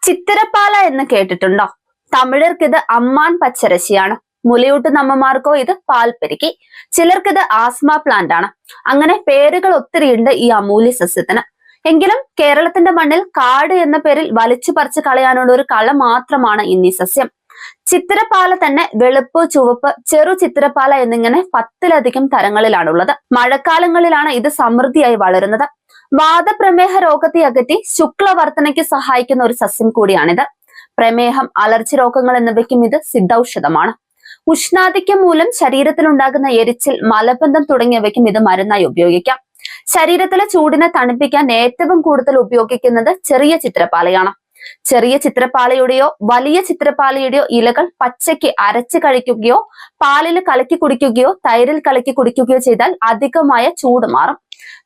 ചിത്തിരപ്പാല എന്ന് കേട്ടിട്ടുണ്ടോ? തമിഴർക്ക് ഇത് അമ്മാൻ പച്ചരശിയാണ്. മുലയൂട്ടുന്നമ്മമാർക്കോ ഇത് പാൽപ്പെരുക്കി. ചിലർക്ക് ഇത് ആസ്മ പ്ലാന്റ് ആണ്. അങ്ങനെ പേരുകൾ ഒത്തിരിയുണ്ട് ഈ അമൂല്യ സസ്യത്തിന്. എങ്കിലും കേരളത്തിന്റെ മണ്ണിൽ കാട് എന്ന പേരിൽ വലിച്ചു പറിച്ചു കളയാനുള്ള ഒരു കള മാത്രമാണ് ഇന്നീ സസ്യം. ചിത്തിരപ്പാല തന്നെ വെളുപ്പ്, ചുവപ്പ്, ചെറു ചിത്തിരപ്പാല എന്നിങ്ങനെ 10ലധികം തരങ്ങളിലാണുള്ളത്. മഴക്കാലങ്ങളിലാണ് ഇത് സമൃദ്ധിയായി വളരുന്നത്. വാദപ്രമേഹ രോഗത്തെ അകറ്റി ശുക്ലവർദ്ധനയ്ക്ക് സഹായിക്കുന്ന ഒരു സസ്യം കൂടിയാണിത്. പ്രമേഹം, അലർജി രോഗങ്ങൾ എന്നിവയ്ക്കും ഇത് സിദ്ധൌഷധമാണ്. ഉഷ്ണാധിക്യം മൂലം ശരീരത്തിലുണ്ടാകുന്ന എരിച്ചിൽ, മലബന്ധം തുടങ്ങിയവയ്ക്കും ഇത് മരുന്നായി ഉപയോഗിക്കാം. ശരീരത്തിലെ ചൂടിനെ തണുപ്പിക്കാൻ ഏറ്റവും കൂടുതൽ ഉപയോഗിക്കുന്നത് ചെറിയ ചിത്രപ്പാലയാണ്. ചെറിയ ചിത്രപ്പാലയുടെയോ വലിയ ചിത്രപ്പാലയുടെയോ ഇലകൾ പച്ചയ്ക്ക് അരച്ച് കഴിക്കുകയോ പാലിൽ കലക്കി കുടിക്കുകയോ തൈരിൽ കലക്കി കുടിക്കുകയോ ചെയ്താൽ അധികമായ ചൂട് മാറും.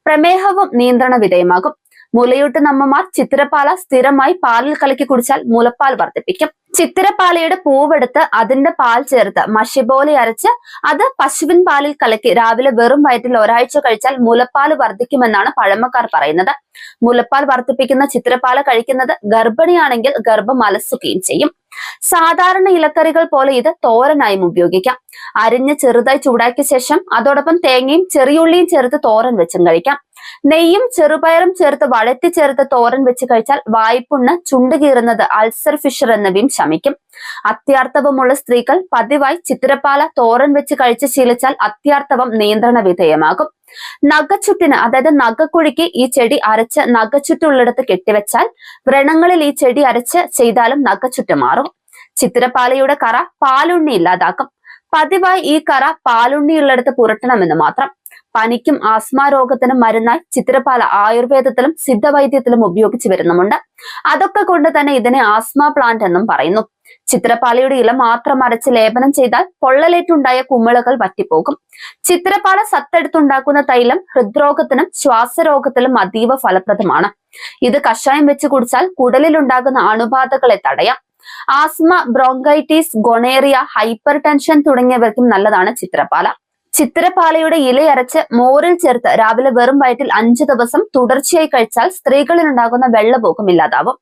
പ്രമേഹവും നിയന്ത്രണ വിധേയമാകും. മുലയൂട്ടുന്നമ്മമാർ ചിത്തിരപ്പാല സ്ഥിരമായി പാലിൽ കലക്കി കുടിച്ചാൽ മുലപ്പാൽ വർദ്ധിപ്പിക്കും. ചിത്തിരപ്പാലയുടെ പൂവെടുത്ത് അതിന്റെ പാൽ ചേർത്ത് മഷി പോലെ അരച്ച് അത് പശുവിൻ പാലിൽ കലക്കി രാവിലെ വെറും വയറ്റിൽ ഒരാഴ്ച കഴിച്ചാൽ മുലപ്പാൽ വർദ്ധിക്കുമെന്നാണ് പഴമക്കാർ പറയുന്നത്. മുലപ്പാൽ വർദ്ധിപ്പിക്കുന്ന ചിത്തിരപ്പാല കഴിക്കുന്നത് ഗർഭിണിയാണെങ്കിൽ ഗർഭം അലസുകയും ചെയ്യും. സാധാരണ ഇലക്കറികൾ പോലെ ഇത് തോരനായും ഉപയോഗിക്കാം. അരിഞ്ഞ് ചെറുതായി ചൂടാക്കിയ ശേഷം അതോടൊപ്പം തേങ്ങയും ചെറിയുള്ളിയും ചേർത്ത് തോരൻ വെച്ചും കഴിക്കാം. നെയ്യും ചെറുപയറും ചേർത്ത് വഴറ്റി ചേർത്ത് തോരൻ വെച്ച് കഴിച്ചാൽ വായ്പുണ്ണ്, ചുണ്ട് കീറുന്നത്, അൾസർ ഫിഷർ എന്നിവയും ശമിക്കും. അത്യാർത്തവമുള്ള സ്ത്രീകൾ പതിവായി ചിത്തിരപ്പാല തോരൻ വെച്ച് കഴിച്ച് ശീലിച്ചാൽ അത്യാർത്തവം നിയന്ത്രണ വിധേയമാകും. നഖച്ചുട്ടിന്, അതായത് നഖക്കുഴിക്ക് ഈ ചെടി അരച്ച് നഖച്ചുറ്റുള്ളിടത്ത് കെട്ടിവെച്ചാൽ വ്രണങ്ങളിൽ ഈ ചെടി അരച്ച് ചെയ്താലും നഖച്ചുട്ട് മാറും. ചിത്തിരപ്പാലയുടെ കറ പാലുണ്ണി ഇല്ലാതാക്കും. പതിവായി ഈ കറ പാലുണ്ണിയുള്ളിടത്ത് പുരട്ടണമെന്ന് മാത്രം. പനിക്കും ആസ്മ രോഗത്തിനും മരുന്നായി ചിത്തിരപ്പാല ആയുർവേദത്തിലും സിദ്ധവൈദ്യത്തിലും ഉപയോഗിച്ചു വരുന്നുമുണ്ട്. അതൊക്കെ കൊണ്ട് തന്നെ ഇതിനെ ആസ്മ പ്ലാന്റ് എന്നും പറയുന്നു. ചിത്തിരപ്പാലയുടെ ഇല മാത്രം അരച്ച് ലേപനം ചെയ്താൽ പൊള്ളലേറ്റുണ്ടായ കുമിളകൾ വറ്റിപ്പോകും. ചിത്തിരപ്പാല സത്തെടുത്തുണ്ടാക്കുന്ന തൈലം ഹൃദ്രോഗത്തിനും ശ്വാസരോഗത്തിലും അതീവ ഫലപ്രദമാണ്. ഇത് കഷായം വെച്ച് കുടിച്ചാൽ കുടലിലുണ്ടാകുന്ന അണുബാധകളെ തടയാം. Asthma, bronchitis, gonorrhoea, hypertension തുടങ്ങിയവർക്കും നല്ലതാണ് ചിത്തിരപ്പാല. ചിത്തിരപ്പാലയുടെ ഇലയരച്ച് മോരിൽ ചേർത്ത് രാവിലെ വെറും വയറ്റിൽ 5 ദിവസം തുടർച്ചയായി കഴിച്ചാൽ സ്ത്രീകളിൽ ഉണ്ടാകുന്ന വെള്ളപോക്കും ഇല്ലാതാവും.